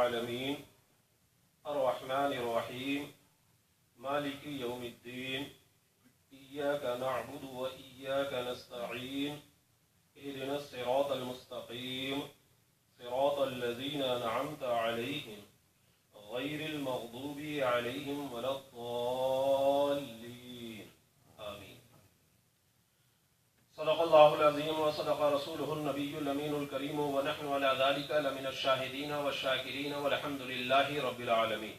العالمين الرحمن الرحيم مالك يوم الدين إياك نعبد وإياك نستعين اهدنا الصراط المستقيم صراط الذين أنعمت عليهم غير المغضوب عليهم ولا الضالين آمين. صدق الله العظيم وصدق رسوله النبي الأمين الكريم ونحن على ذلك لمن الشاهدين والشاكرين والحمد لله رب العالمين.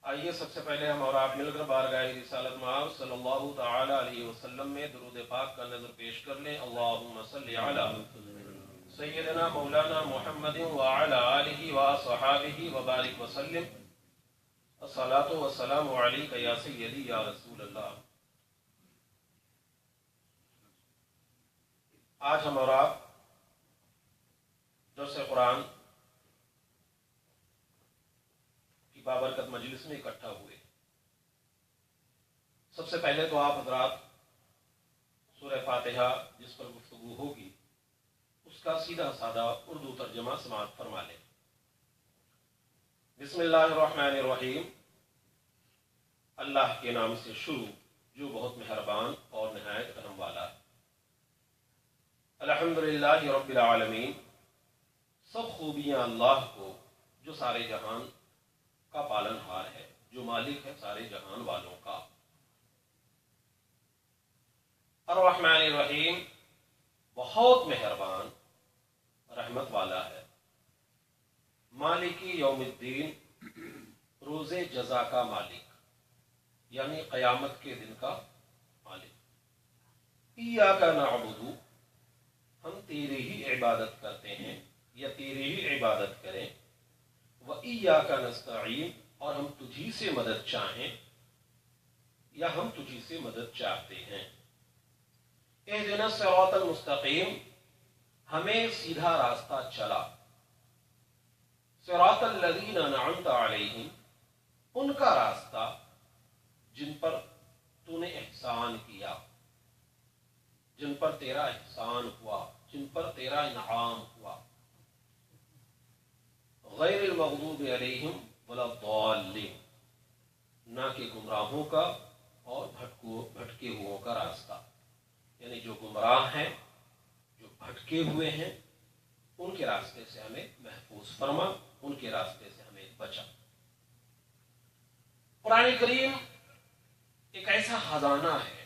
آئیے سب سے پہلے ہم اور آپ مل کر بارگاہ رسالت مآب صلی اللہ تعالی علیہ وسلم میں درود پاک کا نظر پیش کر لیں. اللہم صلی علی سیدنا مولانا محمد وعلی آلہ وصحابہ وبارک وسلم. الصلاۃ والسلام علیک یا سیدی یا رسول اللہ. آج ہم اور آپ درس قرآن کی بابرکت مجلس میں اکٹھا ہوئے. سب سے پہلے تو آپ حضرات سورہ فاتحہ جس پر گفتگو ہوگی اس کا سیدھا سادہ اردو ترجمہ سماعت فرما لیں. بسم اللہ الرحمن الرحیم. اللہ کے نام سے شروع جو بہت مہربان اور نہایت رحم والا ہے. الحمدللہ رب العالمین. سب خوبیاں اللہ کو جو سارے جہان کا پالن ہار ہے، جو مالک ہے سارے جہان والوں کا. الرحمن الرحیم بہت مہربان رحمت والا ہے. مالکی یوم الدین روز جزا کا مالک یعنی قیامت کے دن کا مالک. ایاک نعبد ہم تیرے ہی عبادت کرتے ہیں یا تیرے ہی عبادت کریں. وَإِيَّاكَ نَسْتَعِينُ اور ہم تجھی سے مدد چاہیں یا ہم تجھی سے مدد چاہتے ہیں. اهدنا الصراط المستقیم ہمیں سیدھا راستہ چلا. صراط الذین انعمت علیہم ان کا راستہ جن پر تو نے احسان کیا، جن پر تیرا احسان ہوا، جن پر تیرا انعام ہوا. غیر المغضوب علیہم ولا الضالین نہ کہ گمراہوں کا اور بھٹکے ہوئوں کا راستہ. یعنی جو گمراہ ہیں، جو بھٹکے ہوئے ہیں، ان کے راستے سے ہمیں محفوظ فرما، ان کے راستے سے ہمیں بچا. قرآن کریم ایک ایسا خزانہ ہے،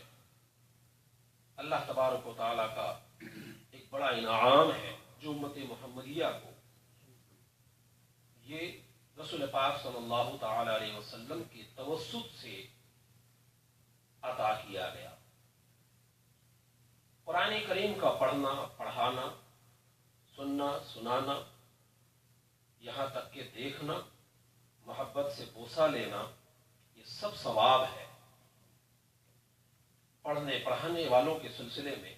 اللہ تبارک و تعالیٰ کا ایک بڑا انعام ہے جو امت محمدیہ کو یہ رسول پاک صلی اللہ تعالی علیہ وسلم کی توسط سے عطا کیا گیا. قرآن کریم کا پڑھنا، پڑھانا، سننا، سنانا، یہاں تک کہ دیکھنا، محبت سے بوسہ لینا، یہ سب ثواب ہے. پڑھنے پڑھانے والوں کے سلسلے میں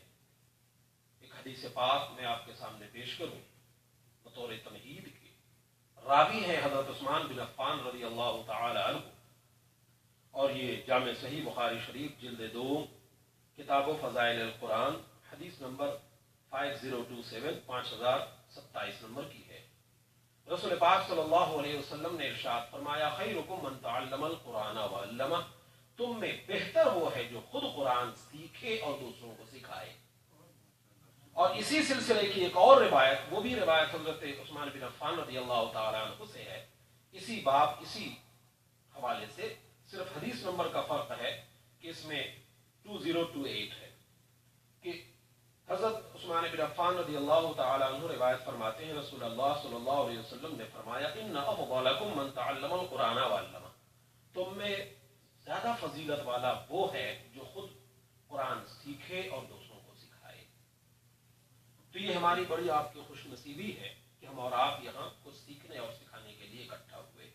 ایک حدیث پاک میں آپ کے سامنے پیش کروں بطور تمہید کے. راوی ہیں حضرت عثمان بن عفان رضی اللہ تعالی عنہ، اور یہ جامع صحیح بخاری شریف جلد 2 کتاب و فضائل القرآن حدیث نمبر 5027 5027 نمبر کی ہے. رسول پاک صلی اللہ علیہ وسلم نے ارشاد فرمایا خیرکم من تعلم القرآن وعلمہ تم میں بہتر وہ ہے جو خود قرآن سیکھے اور دوسروں کو سکھائے. اور اسی سلسلے کی ایک اور روایت، وہ بھی روایت حضرت عثمان بن عفان رضی اللہ تعالیٰ عنہ سے ہے، اسی باب اسی حوالے سے، صرف حدیث نمبر کا فرق ہے کہ اس میں 2028 ہے کہ حضرت عثمان بن عفان رضی اللہ تعالیٰ عنہ روایت فرماتے ہیں رسول اللہ صلی اللہ علیہ وسلم نے فرمایا ان افضلکم من تعلم القرآن وعلمہ تم میں زیادہ فضیلت والا وہ ہے جو خود قرآن سیکھے اور دوسروں کو سکھائے. تو یہ ہماری بڑی آپ کی خوش نصیبی ہے کہ ہم اور آپ یہاں کچھ سیکھنے اور سکھانے کے لیے اکٹھا ہوئے.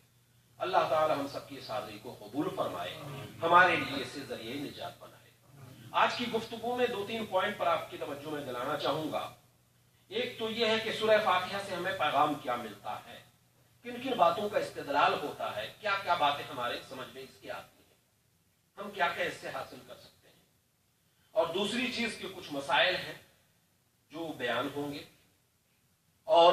اللہ تعالی ہم سب کی حاضری کو قبول فرمائے، ہمارے لیے اسے ذریعہ نجات بنائے. آج کی گفتگو میں 2-3 پوائنٹ پر آپ کی توجہ میں دلانا چاہوں گا. ایک تو یہ ہے کہ سورہ فاتحہ سے ہمیں پیغام کیا ملتا ہے، کن کن باتوں کا استدلال ہوتا ہے، کیا کیا باتیں ہمارے سمجھ میں اس کی آتی ہیں، ہم کیا کیا اس سے حاصل کر سکتے ہیں. اور دوسری چیز کہ کچھ مسائل ہیں جو بیان ہوں گے، اور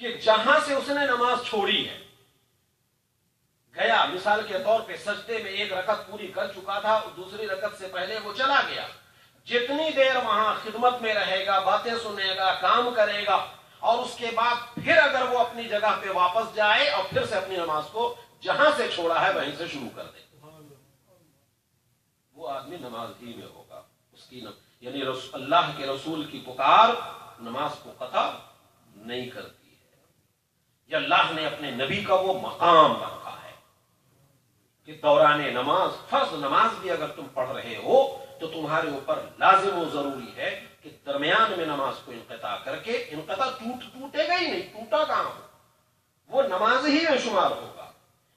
کہ جہاں سے اس نے نماز چھوڑی ہے، گیا مثال کے طور پہ سجدے میں ایک رکعت پوری کر چکا تھا، دوسری رکعت سے پہلے وہ چلا گیا، جتنی دیر وہاں خدمت میں رہے گا، باتیں سنے گا، کام کرے گا، اور اس کے بعد پھر اگر وہ اپنی جگہ پہ واپس جائے اور پھر سے اپنی نماز کو جہاں سے چھوڑا ہے وہیں سے شروع کر دے، وہ آدمی نماز ہی میں ہوگا۔ اس کی یعنی اللہ کے رسول کی پکار نماز کو قطع نہیں کرتی ہے، یہ اللہ نے اپنے نبی کا وہ مقام رکھا ہے کہ دوران نماز، فرض نماز بھی اگر تم پڑھ رہے ہو تو تمہارے اوپر لازم و ضروری ہے کہ درمیان میں نماز کو انقطاع کر کے، انقطاع ٹوٹے گا ہی نہیں، ٹوٹا کہاں ہو، وہ نماز ہی میں شمار ہوگا۔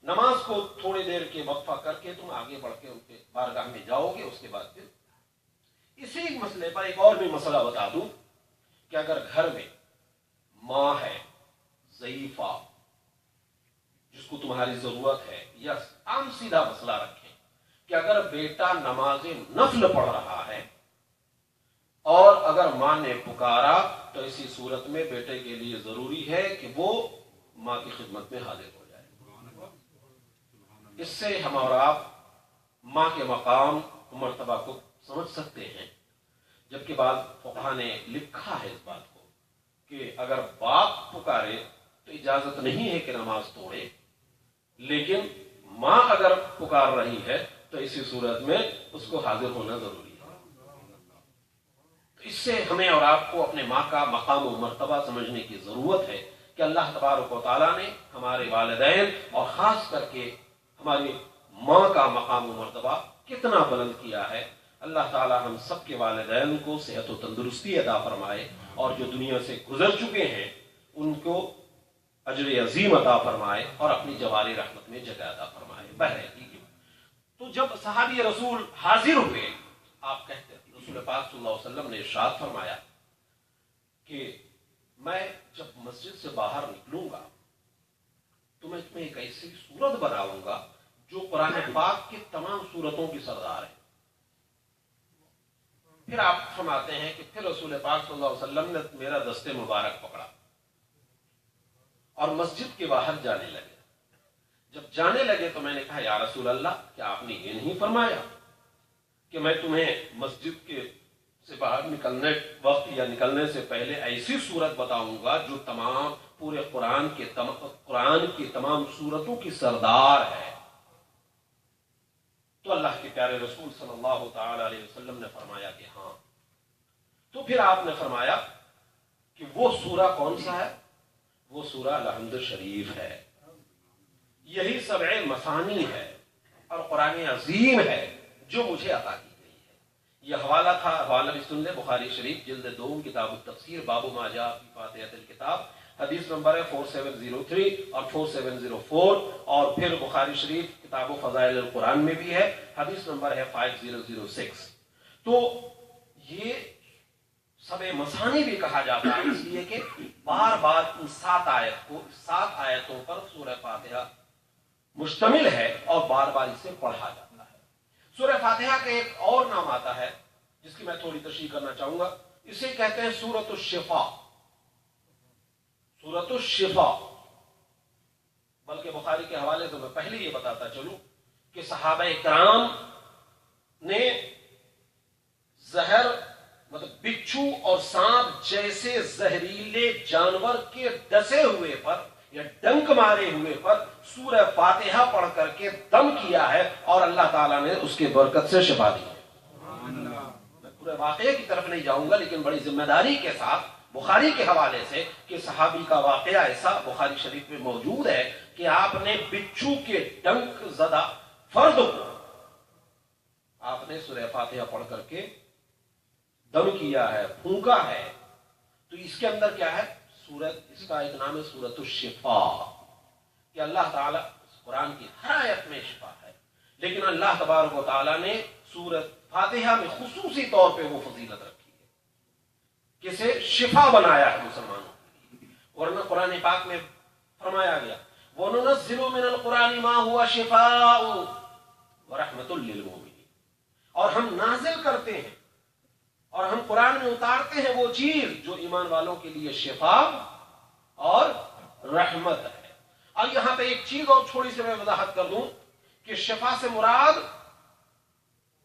نماز کو تھوڑی دیر کے وقفہ کر کے تم آگے بڑھ کے ان کے بارگاہ میں جاؤ گے، اس کے بعد پھر اسی مسئلے پر ایک اور بھی مسئلہ بتا دوں کہ اگر گھر میں ماں ہے ضعیفہ جس کو تمہاری ضرورت ہے، یا عام سیدھا مسئلہ رکھیں کہ اگر بیٹا نماز نفل پڑھ رہا ہے اور اگر ماں نے پکارا تو اسی صورت میں بیٹے کے لیے ضروری ہے کہ وہ ماں کی خدمت میں حاضر ہو جائے۔ اس سے ہم اور آپ ماں کے مقام مرتبہ کو سمجھ سکتے ہیں، جبکہ بعض فقہا نے لکھا ہے اس بات کو کہ اگر باپ پکارے تو اجازت نہیں ہے کہ نماز توڑے، لیکن ماں اگر پکار رہی ہے تو اسی صورت میں اس کو حاضر ہونا ضروری ہے۔ اس سے ہمیں اور آپ کو اپنے ماں کا مقام و مرتبہ سمجھنے کی ضرورت ہے کہ اللہ تبارک و تعالیٰ نے ہمارے والدین اور خاص کر کے ہماری ماں کا مقام و مرتبہ کتنا بلند کیا ہے۔ اللہ تعالیٰ ہم سب کے والدین کو صحت و تندرستی عطا فرمائے، اور جو دنیا سے گزر چکے ہیں ان کو اجر عظیم عطا فرمائے اور اپنی جواری رحمت میں جگہ عطا فرمائے۔ بہرحال تو جب صحابی رسول حاضر ہوئے، آپ کہتے ہیں رسول پاک صلی اللہ علیہ وسلم نے ارشاد فرمایا کہ میں جب مسجد سے باہر نکلوں گا تو میں تمہیں ایک ایسی صورت بناؤں گا جو قرآن پاک کی تمام صورتوں کی سردار ہے۔ پھر آپ فرماتے ہیں کہ پھر رسول پاک صلی اللہ علیہ وسلم نے میرا دست مبارک پکڑا اور مسجد کے باہر جانے لگے۔ جب جانے لگے تو میں نے کہا یا رسول اللہ، کیا آپ نے یہ نہیں فرمایا کہ میں تمہیں مسجد کے سے باہر نکلنے وقت یا نکلنے سے پہلے ایسی صورت بتاؤں گا جو تمام پورے قرآن کی تمام صورتوں کی سردار ہے؟ تو اللہ کے پیارے رسول صلی اللہ تعالی علیہ وسلم نے فرمایا کہ ہاں۔ تو پھر آپ نے فرمایا کہ وہ سورہ کون سا ہے؟ وہ سورہ الحمد شریف ہے، یہی سبع مثانی ہے اور قرآن عظیم ہے جو مجھے عطا کی گئی ہے۔ یہ حوالہ تھا، حوالہ بھی سن لے، بخاری شریف جلد 2 کتاب التفسیر، باب ما جاء فی فاتحۃ الکتاب، حدیث نمبر ہے 4703 اور 4704، اور پھر بخاری شریف کتاب و فضائل القرآن میں بھی ہے، حدیث نمبر ہے 5006۔ تو یہ سبع مثانی بھی کہا جاتا ہے اس لیے کہ بار بار ان 7 آیتوں پر سورہ فاتحہ مشتمل ہے اور بار بار اسے پڑھا جاتا ہے۔ سورہ فاتحہ کا ایک اور نام آتا ہے جس کی میں تھوڑی تشریح کرنا چاہوں گا، اسے کہتے ہیں سورۃ الشفاء۔ سورۃ الشفاء، بلکہ بخاری کے حوالے سے میں پہلے یہ بتاتا چلوں کہ صحابہ کرام نے زہر مطلب بچھو اور سانپ جیسے زہریلے جانور کے ڈسے ہوئے پر یا ڈنک مارے ہوئے پر سورہ فاتحہ پڑھ کر کے دم کیا ہے اور اللہ تعالیٰ نے اس کے برکت سے شفا دی ہے۔ میں پورے واقعے کی طرف نہیں جاؤں گا، لیکن بڑی ذمہ داری کے ساتھ بخاری کے حوالے سے کہ صحابی کا واقعہ ایسا بخاری شریف میں موجود ہے کہ آپ نے بچھو کے ڈنک زدہ فرد کو آپ نے سورہ فاتحہ پڑھ کر کے دم کیا ہے، پھونکا ہے۔ تو اس کے اندر کیا ہے؟ سورت، اس کا ایک نام ہے سورۃ الشفاء، کہ اللہ تعالیٰ قرآن کی ہر آیت میں شفا ہے، لیکن اللہ تبارک و تعالیٰ نے سورۃ فاتحہ میں خصوصی طور پہ وہ فضیلت رکھی ہے کہ اسے شفا بنایا ہے مسلمانوں کے لیے۔ ورنہ قرآن پاک میں فرمایا گیا وَنُنَزِّلُ مِنَ الْقُرْآنِ مَا هُوَ شِفَاءٌ وَرَحْمَةٌ لِّلْمُؤْمِنِينَ، اور ہم نازل کرتے ہیں اور ہم قرآن میں اتارتے ہیں وہ چیز جو ایمان والوں کے لیے شفا اور رحمت ہے۔ اور یہاں پہ ایک چیز اور تھوڑی سی میں وضاحت کر دوں کہ شفا سے مراد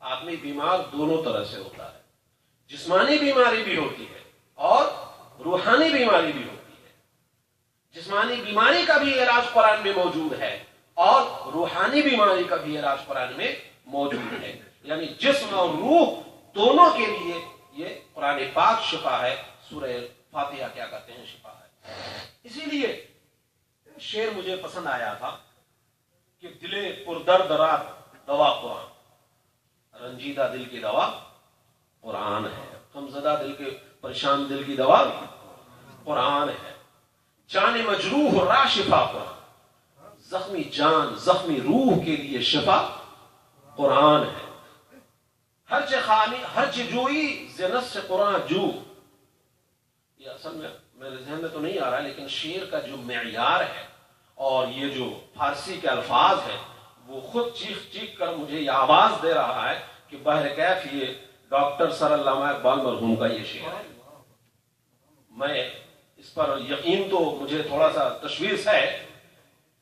آدمی بیمار دونوں طرح سے ہوتا ہے، جسمانی بیماری بھی ہوتی ہے اور روحانی بیماری بھی ہوتی ہے۔ جسمانی بیماری کا بھی علاج قرآن میں موجود ہے اور روحانی بیماری کا بھی علاج قرآن میں موجود ہے، یعنی جسم اور روح دونوں کے لیے یہ قرآن پاک شفا ہے۔ سورہ فاتحہ کیا کہتے ہیں؟ شفا ہے۔ اسی لیے شعر مجھے پسند آیا تھا کہ دل پردرد رات دوا قرآن، رنجیدہ دل کی دوا قرآن ہے، غمزدہ دل کے پریشان دل کی دوا قرآن ہے، جان مجروح را شفا قرآن، زخمی جان زخمی روح کے لیے شفا قرآن ہے۔ ہر چ جوئی زنت سے قرآن جو، یہ اصل میں میرے ذہن میں تو نہیں آ رہا ہے، لیکن شعر کا جو معیار ہے اور یہ جو فارسی کے الفاظ ہیں وہ خود چیخ چیخ کر مجھے یہ آواز دے رہا ہے کہ بہر کیف یہ ڈاکٹر سر علامہ اقبال مرحوم کا یہ شعر ہے۔ میں اس پر یقین تو مجھے تھوڑا سا تشویش ہے،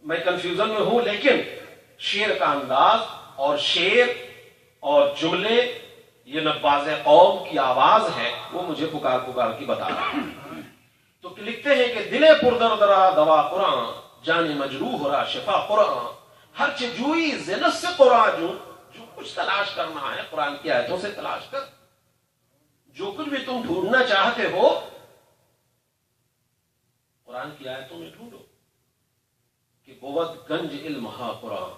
میں کنفیوژن میں ہوں، لیکن شعر کا انداز اور شعر اور جملے، یہ نباز قوم کی آواز ہے، وہ مجھے پکار پکار کی بتا رہا ہے۔ تو لکھتے ہیں کہ دل پردرد را دوا قرآن، جان مجروح را شفا قرآن، ہر چجوئی زنت سے قرآن جو کچھ تلاش کرنا ہے قرآن کی آیتوں سے تلاش کر، جو کچھ بھی تم ڈھونڈنا چاہتے ہو قرآن کی آیتوں میں ڈھونڈو، کہ بود گنج علم ہا قرآن،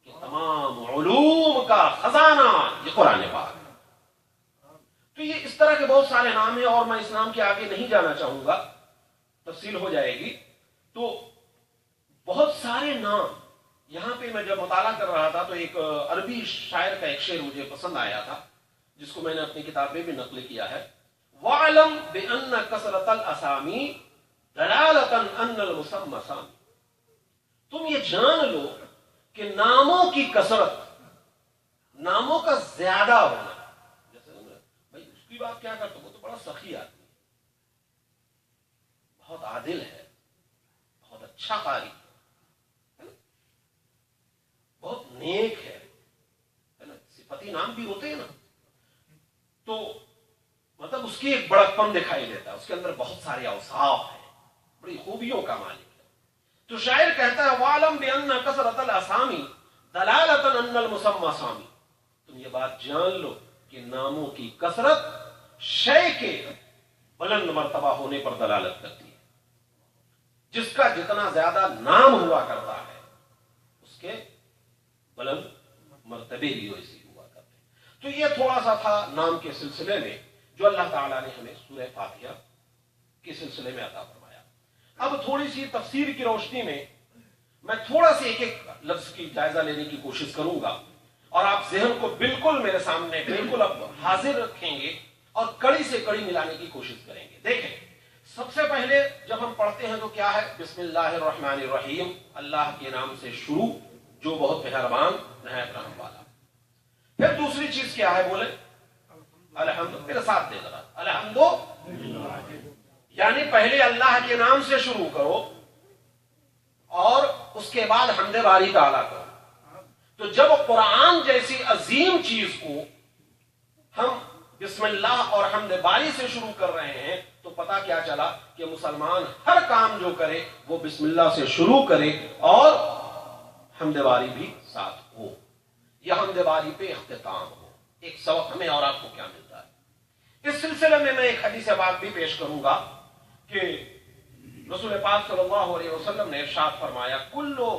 کہ تمام علوم کا خزانہ یہ قرآن پاک ہے۔ تو یہ اس طرح کے بہت سارے نام ہیں اور میں اس نام کے آگے نہیں جانا چاہوں گا، تفصیل ہو جائے گی۔ تو بہت سارے نام یہاں پہ میں جب مطالعہ کر رہا تھا تو ایک عربی شاعر کا ایک شعر مجھے پسند آیا تھا، جس کو میں نے اپنی کتاب میں بھی نقل کیا ہے۔ وَعْلَمْ بِأَنَّ كَثْرَةَ الْأَسَامِي دَلَالَةً أَنَّ الْمُسَمَّى سَامِي، تم یہ جان لو کہ ناموں کی کثرت، ناموں کا زیادہ ہونا، بھائی اس کی بات کیا کرتے، وہ تو بڑا سخی آدمی ہے، بہت عادل ہے، بہت اچھا قاری ہے، بہت نیک ہے نا، صفتی نام بھی ہوتے ہیں نا، تو مطلب اس کی ایک بڑکپن دکھائی دیتا ہے، اس کے اندر بہت سارے اوصاف ہیں، بڑی خوبیوں کا مالک ہے۔ تو شاعر کہتا ہے وَعْلَمْ بِأَنَّ كَثْرَةَ الْأَسَامِي دَلَالَةً أَنَّ الْمُسَمَّى سَامِي، تم یہ بات جان لو کہ ناموں کی کثرت شے کے بلند مرتبہ ہونے پر دلالت کرتی ہے۔ جس کا جتنا زیادہ نام ہوا کرتا ہے اس کے بلند مرتبے بھی ویسے ہوا کرتے ہیں۔ تو یہ تھوڑا سا تھا نام کے سلسلے میں جو اللہ تعالیٰ نے ہمیں سورہ فاتحہ کے سلسلے میں عطا فرمایا۔ اب تھوڑی سی تفسیر کی روشنی میں تھوڑا سے ایک ایک لفظ کی جائزہ لینے کی کوشش کروں گا، اور آپ ذہن کو بالکل میرے سامنے بالکل اب حاضر رکھیں گے اور کڑی سے کڑی ملانے کی کوشش کریں گے۔ دیکھیں، سب سے پہلے جب ہم پڑھتے ہیں تو کیا ہے؟ بسم اللہ الرحمن الرحیم، اللہ کے نام سے شروع جو بہت مہربان نہایت رحم والا۔ پھر دوسری چیز کیا ہے؟ بولے الحمد، میرے ساتھ دے ذرا، الحمد، یعنی پہلے اللہ کے نام سے شروع کرو اور اس کے بعد حمد باری تعالیٰ کرو۔ تو جب قرآن جیسی عظیم چیز کو ہم بسم اللہ اور حمد باری سے شروع کر رہے ہیں تو پتہ کیا چلا کہ مسلمان ہر کام جو کرے وہ بسم اللہ سے شروع کرے اور حمد باری بھی ساتھ ہو، یا حمد باری پہ اختتام ہو۔ ایک سبق ہمیں اور آپ کو کیا ملتا ہے؟ اس سلسلے میں ایک حدیث پاک بھی پیش کروں گا کہ رسول پاک صلی اللہ علیہ وسلم نے ارشاد فرمایا کلو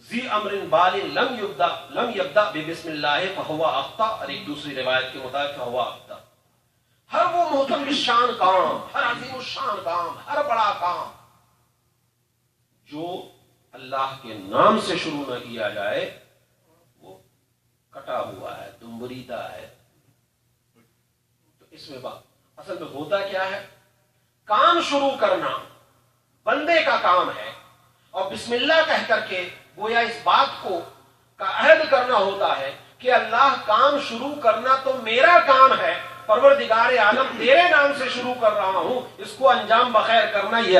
ذی امر بال لم یبدأ بسم اللہ فہو اخطأ، اور ایک دوسری روایت کے مطابق فہو اخطأ، ہر وہ محترم شان کام، ہر عظیم الشان کام، ہر بڑا کام جو اللہ کے نام سے شروع نہ کیا جائے وہ کٹا ہوا ہے، دمبریدہ ہے۔ تو اس میں بات اصل میں ہوتا کیا ہے؟ کام شروع کرنا بندے کا کام ہے، اور بسم اللہ کہہ کر کے گویا اس بات کو کا عہد کرنا ہوتا ہے کہ اللہ کام شروع کرنا تو میرا کام ہے، پروردگار عالم تیرے نام سے شروع کر رہا ہوں، اس کو انجام بخیر کرنا یہ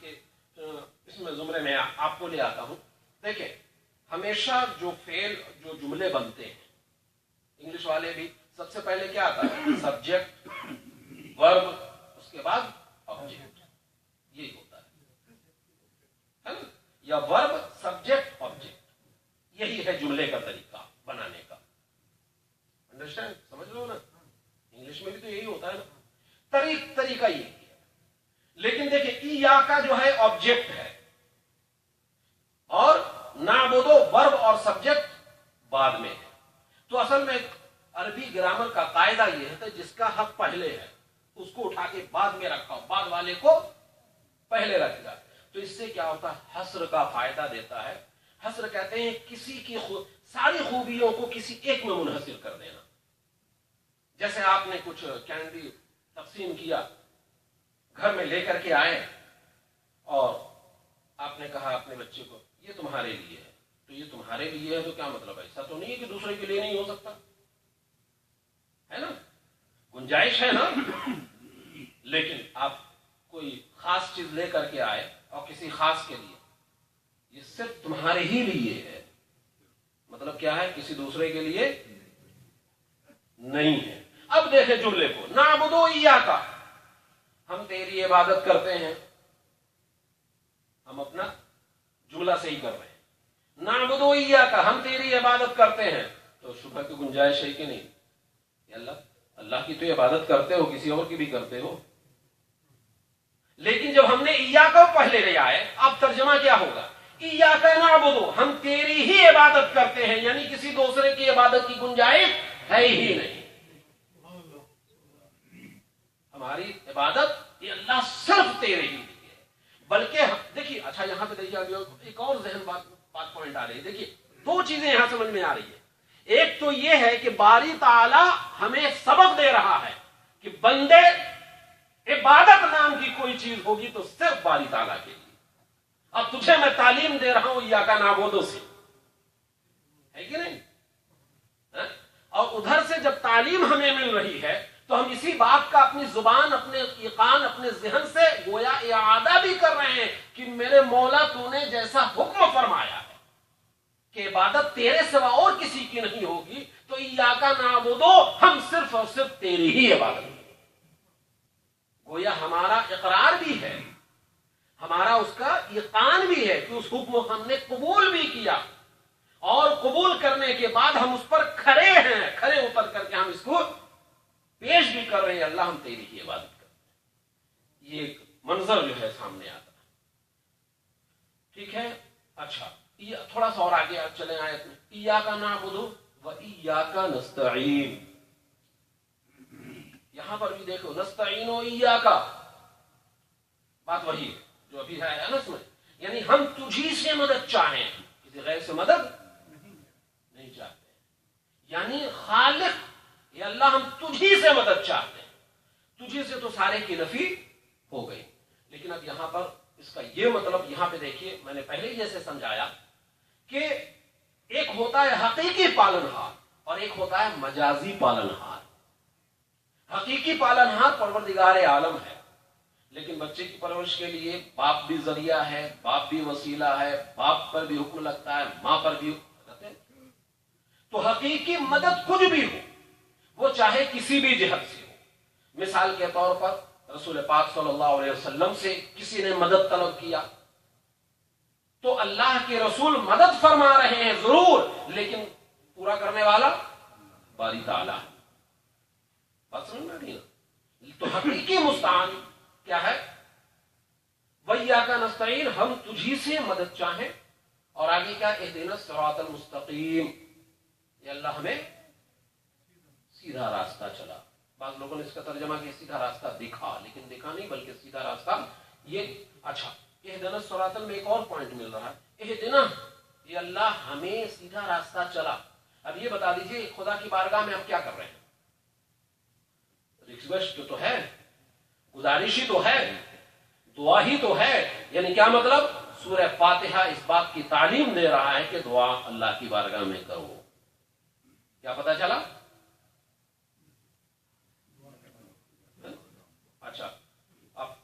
کے اس میں زمرے میں آپ کو لے آتا ہوں. دیکھیں ہمیشہ جو فعل جو جملے بنتے ہیں انگلش والے بھی سب سے پہلے کیا آتا ہے؟ سبجیکٹ، ورب، اس کے بعد آبجیکٹ. یہی ہوتا ہے نا؟ یا ورب سبجیکٹ آبجیکٹ. یہی ہے جملے کا طریقہ بنانے کا. انڈرسٹینڈ؟ سمجھ لو نا. انگلش میں بھی تو یہی ہوتا ہے نا. طریقہ یہی ہے. لیکن دیکھیں ایاکا جو ہے آبجیکٹ ہے اور نعبدو ورب اور سبجیکٹ بعد میں ہے. تو اصل میں عربی گرامر کا قاعدہ یہ ہے جس کا حق پہلے ہے اس کو اٹھا کے بعد میں رکھا، بعد والے کو پہلے رکھ گا. تو اس سے کیا ہوتا ہے؟ حصر کا فائدہ دیتا ہے. حصر کہتے ہیں کسی کی ساری خوبیوں کو کسی ایک میں منحصر کر دینا. جیسے آپ نے کچھ کینڈی تقسیم کیا، گھر میں لے کر کے آئے اور آپ نے کہا اپنے بچے کو یہ تمہارے لیے ہے. تو یہ تمہارے لیے ہے تو کیا مطلب ہے؟ ایسا تو نہیں ہے کہ دوسرے کے لیے نہیں ہو سکتا ہے نا. گنجائش ہے نا. لیکن آپ کوئی خاص چیز لے کر کے آئے اور کسی خاص کے لیے، یہ صرف تمہارے ہی لیے ہے. مطلب کیا ہے؟ کسی دوسرے کے لیے نہیں ہے. اب دیکھیں جملے کو، نعبدو ایاکا، ہم تیری عبادت کرتے ہیں. ہم اپنا جملہ صحیح کر رہے ہیں. نعبدو ایاکا، ہم تیری عبادت کرتے ہیں. تو شبہ کی گنجائش ہے کہ نہیں؟ اللہ کی تو عبادت کرتے ہو، کسی اور کی بھی کرتے ہو. لیکن جب ہم نے ایاکا پہلے لے آئے، اب ترجمہ کیا ہوگا؟ ایاکا نعبدو، ہم تیری ہی عبادت کرتے ہیں. یعنی کسی دوسرے کی عبادت کی گنجائش ہے ہی نہیں. ہماری عبادت یہ اللہ صرف تیرے ہی لیے ہے. بلکہ دیکھیے، اچھا یہاں پہ دیکھیے ایک اور ذہن بات پوائنٹ آ رہی ہے. دیکھیے دو چیزیں یہاں سمجھ میں آ رہی ہے. ایک تو یہ ہے کہ باری تعالی ہمیں سبق دے رہا ہے کہ بندے عبادت نام کی کوئی چیز ہوگی تو صرف باری تعالی کے لیے. اب تجھے میں تعلیم دے رہا ہوں ایاکا نعبدو سے، ہے کہ نہیں؟ اور ادھر سے جب تعلیم ہمیں مل رہی ہے تو ہم اسی بات کا اپنی زبان، اپنے ایقان، اپنے ذہن سے گویا اعادہ بھی کر رہے ہیں کہ میرے مولا تو نے جیسا حکم فرمایا ہے کہ عبادت تیرے سوا اور کسی کی نہیں ہوگی، تو ایاکا نعبدو، ہم صرف اور صرف تیری ہی عبادت کریں. گویا ہمارا اقرار بھی ہے، ہمارا اس کا ایقان بھی ہے کہ اس حکم ہم نے قبول بھی کیا، اور قبول کرنے کے بعد ہم اس پر کھڑے ہیں، کھڑے اتر کر کے ہم اس کو پیش بھی کر رہے ہیں. اللہ ہم تیری ہی عبادت کرتے ہیں. یہ ایک منظر جو ہے سامنے آتا ہے. ٹھیک ہے. اچھا تھوڑا سا اور آگے چلیں آیت میں. ایاکا نعبدو و ایاکا نستعین. یہاں پر بھی دیکھو نستعین و ایاکا، بات وہی ہے جو ابھی ہے انس میں. یعنی ہم تجھی سے مدد چاہیں، کسی غیر سے مدد نہیں چاہتے. یعنی خالق یا اللہ، ہم تجھی سے مدد چاہتے ہیں. تجھی سے تو سارے کی نفی ہو گئی. لیکن اب یہاں پر اس کا یہ مطلب، یہاں پہ دیکھیے میں نے پہلے ہی جیسے سمجھایا کہ ایک ہوتا ہے حقیقی پالنہار اور ایک ہوتا ہے مجازی پالنہار. حقیقی پالنہار پروردگار عالم ہے، لیکن بچے کی پرورش کے لیے باپ بھی ذریعہ ہے، باپ بھی وسیلہ ہے، باپ پر بھی حکم لگتا ہے، ماں پر بھی حکم لگتا ہے. تو حقیقی مدد کچھ بھی ہو، وہ چاہے کسی بھی جہت سے ہو. مثال کے طور پر رسول پاک صلی اللہ علیہ وسلم سے کسی نے مدد طلب کیا تو اللہ کے رسول مدد فرما رہے ہیں ضرور، لیکن پورا کرنے والا باری تعالیٰ. بات سمجھ میں نہیں؟ تو حقیقی مستعان کیا ہے؟ وَإِيَّاكَ نَسْتَعِينُ، ہم تجھی سے مدد چاہیں. اور آگے کیا؟ اهْدِنَا الصِّرَاطَ الْمُسْتَقِيمَ، یہ اللہ ہمیں سیدھا راستہ چلا. بعض لوگوں نے اس کا ترجمہ کیا سیدھا راستہ دکھا، لیکن دکھا نہیں بلکہ سیدھا راستہ یہ. اچھا اهْدِنَا الصِّرَاطَ میں ایک اور پوائنٹ مل رہا ہے. اهْدِنَا، یہ اللہ ہمیں سیدھا راستہ چلا. اب یہ بتا دیجئے خدا کی بارگاہ میں اب کیا کر رہے ہیں؟ ریکویسٹ تو ہے، گزارش ہی تو ہے، دعا ہی تو ہے. یعنی کیا مطلب؟ سورہ فاتحہ اس بات کی تعلیم دے رہا ہے کہ دعا اللہ کی بارگاہ میں کرو. کیا پتا چلا؟ اچھا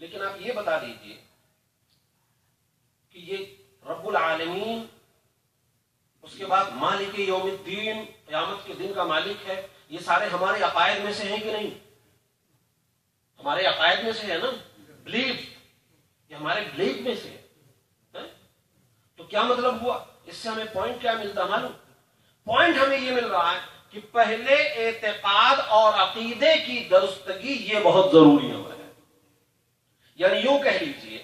لیکن آپ یہ بتا دیجئے کہ یہ رب العالمین، اس کے بعد مالک یوم الدین، قیامت کے دن کا مالک ہے، یہ سارے ہمارے عقائد میں سے ہیں کہ نہیں؟ ہمارے عقائد میں سے ہے نا، بلیف، یہ ہمارے بلیف میں سے ہے۔ تو کیا مطلب ہوا؟ اس سے ہمیں پوائنٹ کیا ملتا معلوم؟ پوائنٹ ہمیں یہ مل رہا ہے کہ پہلے اعتقاد اور عقیدے کی درستگی یہ بہت ضروری ہے، یعنی یوں کہہ لیجئے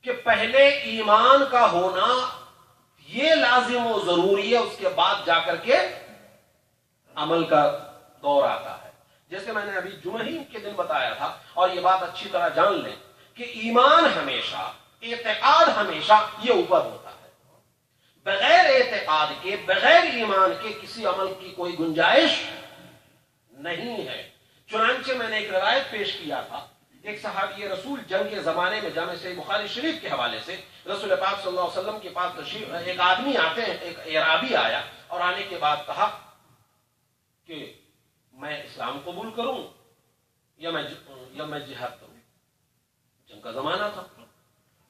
کہ پہلے ایمان کا ہونا یہ لازم و ضروری ہے، اس کے بعد جا کر کے عمل کا دور آتا ہے۔ جیسے میں نے ابھی جمعہ کے دن بتایا تھا، اور یہ بات اچھی طرح جان لیں کہ ایمان ہمیشہ، اعتقاد ہمیشہ یہ اوپر ہوتا ہے، بغیر اعتقاد کے، بغیر ایمان کے کسی عمل کی کوئی گنجائش نہیں ہے۔ چنانچہ میں نے ایک روایت پیش کیا تھا، ایک صحابی رسول جنگ کے زمانے میں جامع صحیح بخاری شریف کے حوالے سے رسول پاک صلی اللہ علیہ وسلم کے پاس تشریف، ایک آدمی آتے ہیں، ایک اعرابی آیا اور آنے کے بعد کہا کہ میں اسلام قبول کروں یا میں جہاد کروں۔ جنگ کا زمانہ تھا،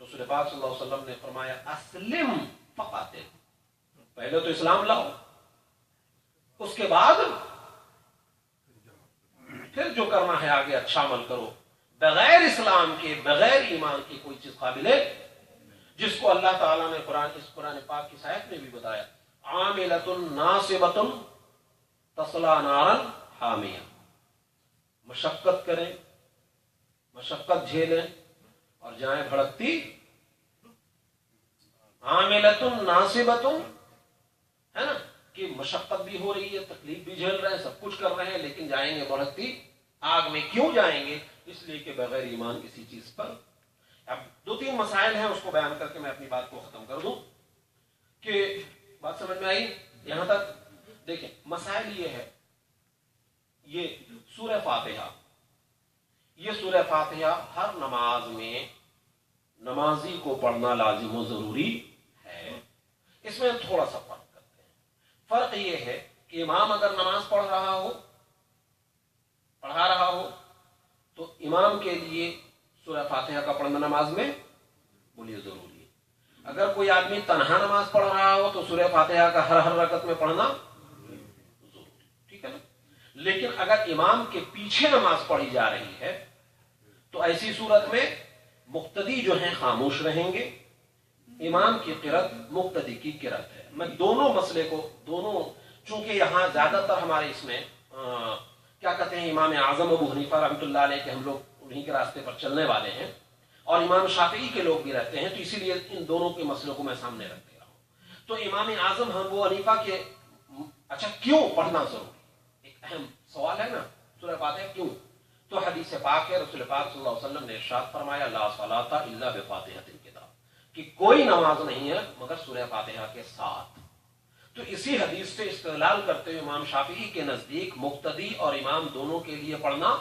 رسول پاک صلی اللہ علیہ وسلم نے فرمایا اسلم فقاتل، پہلے تو اسلام لاؤ، اس کے بعد پھر جو کرنا ہے آگے اچھا عمل کرو۔ بغیر اسلام کے، بغیر ایمان کی کوئی چیز قابل ہے، جس کو اللہ تعالیٰ نے اس قرآن پاک کی آیت میں بھی بتایا، عاملۃ ناصبۃ تصلی نارا حامیہ، مشقت کریں، مشقت جھیلیں اور جائیں بھڑکتی، عاملۃ ناصبۃ، ہے نا، کہ مشقت بھی ہو رہی ہے، تکلیف بھی جھیل رہے ہیں، سب کچھ کر رہے ہیں، لیکن جائیں گے بھڑکتی آگ میں۔ کیوں جائیں گے؟ اس لیے کہ بغیر ایمان کسی چیز پر۔ اب دو تین مسائل ہیں، اس کو بیان کر کے میں اپنی بات کو ختم کر دوں کہ بات سمجھ میں آئی یہاں تک؟ دیکھیں، مسائل یہ ہے، یہ سورہ فاتحہ، یہ سورہ فاتحہ ہر نماز میں نمازی کو پڑھنا لازم و ضروری ہے۔ اس میں تھوڑا سا فرق کرتے ہیں۔ فرق یہ ہے کہ امام اگر نماز پڑھا رہا ہو تو امام کے لیے سورہ فاتحہ کا پڑھنا نماز میں بولیے ضروری ہے۔ اگر کوئی آدمی تنہا نماز پڑھ رہا ہو تو سورہ فاتحہ کا ہر رکعت میں پڑھنا ضروری، ٹھیک ہے نا؟ لیکن اگر امام کے پیچھے نماز پڑھی جا رہی ہے تو ایسی صورت میں مقتدی جو ہیں خاموش رہیں گے، امام کی قرأت مقتدی کی قرأت ہے۔ میں دونوں مسئلے کو، چونکہ یہاں زیادہ تر ہمارے اس میں کیا کہتے ہیں، امام اعظم ابو حنیفہ رحمۃ اللہ علیہ کے ہم لوگ انہی کے راستے پر چلنے والے ہیں، اور امام شافعی کے لوگ بھی رہتے ہیں، تو اسی لیے ان دونوں کے مسئلوں کو میں سامنے رکھ دے رہا ہوں۔ تو امام اعظم ابو حنیفہ کے، اچھا کیوں پڑھنا ضروری، ایک اہم سوال ہے نا، سورہ فاتحہ کیوں؟ تو حدیث پاک ہے، رسول پاک صلی اللہ علیہ وسلم نے ارشاد فرمایا لا صلاۃ الا بفاتحۃ الکتاب، کہ کوئی نماز نہیں ہے مگر سورہ فاتحہ کے ساتھ۔ تو اسی حدیث سے استدلال کرتے ہوئے امام شافعی کے نزدیک مقتدی اور امام دونوں کے لیے پڑھنا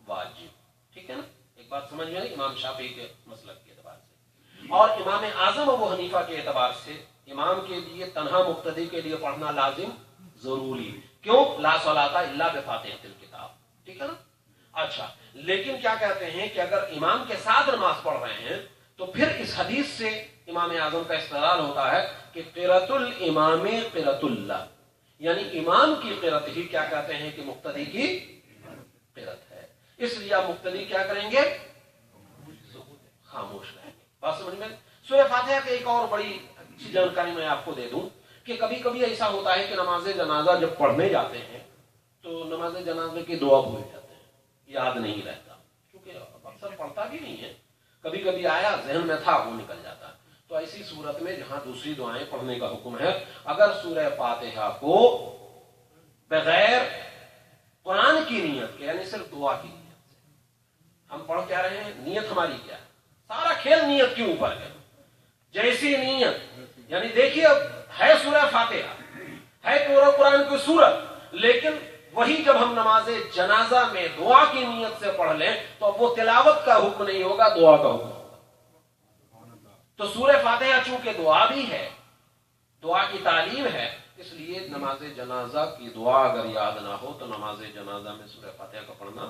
واجب، ٹھیک ہے نا؟ ایک بات سمجھ میں آئی امام شافعی کے مسلک کے اعتبار سے، اور امام اعظم ابو حنیفہ کے اعتبار سے امام کے لیے تنہا مقتدی کے لیے پڑھنا لازم ضروری، کیوں؟ لا صلاۃ الا بفاتحۃ الکتاب، ٹھیک ہے نا؟ اچھا، لیکن کیا کہتے ہیں کہ اگر امام کے ساتھ نماز پڑھ رہے ہیں تو پھر اس حدیث سے امام اعظم کا استدلال ہوتا ہے کہ قرأت الامام قرأت اللہ، یعنی امام کی قرأت ہی کیا کہتے ہیں کہ مقتدی کی قرأت ہے، اس لیے آپ مقتدی کیا کریں گے؟ خاموش رہیں گے۔ بات سمجھ میں؟ سورہ فاتحہ کی ایک اور بڑی اچھی جانکاری میں آپ کو دے دوں کہ کبھی کبھی ایسا ہوتا ہے کہ نماز جنازہ جب پڑھنے جاتے ہیں تو نماز جنازے کی دعا بھول جاتے ہیں، یاد نہیں رہتا، کیونکہ اکثر پڑھتا بھی نہیں ہے، کبھی کبھی آیا ذہن میں تھا وہ نکل جاتا ہے۔ تو ایسی صورت میں جہاں دوسری دعائیں پڑھنے کا حکم ہے، اگر سورہ فاتحہ کو بغیر قرآن کی نیت کے، یعنی صرف دعا کی نیت سے ہم پڑھ کیا رہے ہیں، نیت ہماری کیا ہے؟ سارا کھیل نیت کے اوپر ہے۔ جیسی نیت، یعنی دیکھیے اب ہے سورہ فاتحہ، ہے پورا قرآن کی سورت، لیکن وہی جب ہم نماز جنازہ میں دعا کی نیت سے پڑھ لیں تو اب وہ تلاوت کا حکم نہیں ہوگا، دعا کا حکم ہوگا۔ تو سورہ فاتحہ چونکہ دعا بھی ہے، دعا کی تعلیم ہے، اس لیے نماز جنازہ کی دعا اگر یاد نہ ہو تو نماز جنازہ میں سورہ فاتحہ کا پڑھنا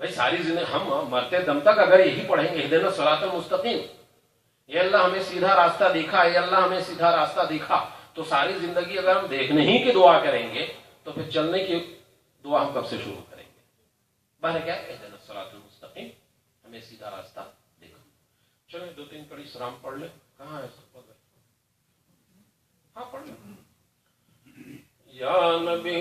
بھائی ساری زندگی ہم مرتے دم تک اگر یہی پڑھیں گے اہدنا صراط المستقیم، یہ اللہ ہمیں سیدھا راستہ دکھا، یہ اللہ ہمیں سیدھا راستہ دکھا، تو ساری زندگی اگر ہم دیکھنے ہی کی دعا کریں گے تو پھر چلنے کی دعا ہم کب سے شروع کریں گے؟ بہر کیا اہدنا الصراط المستقیم، ہمیں سیدھا راستہ دکھا۔ چلیں 2-3 کڑی سلام پڑھ لیں۔ کہاں ہے سب؟ ہاں پڑھ لیں۔ یا نبی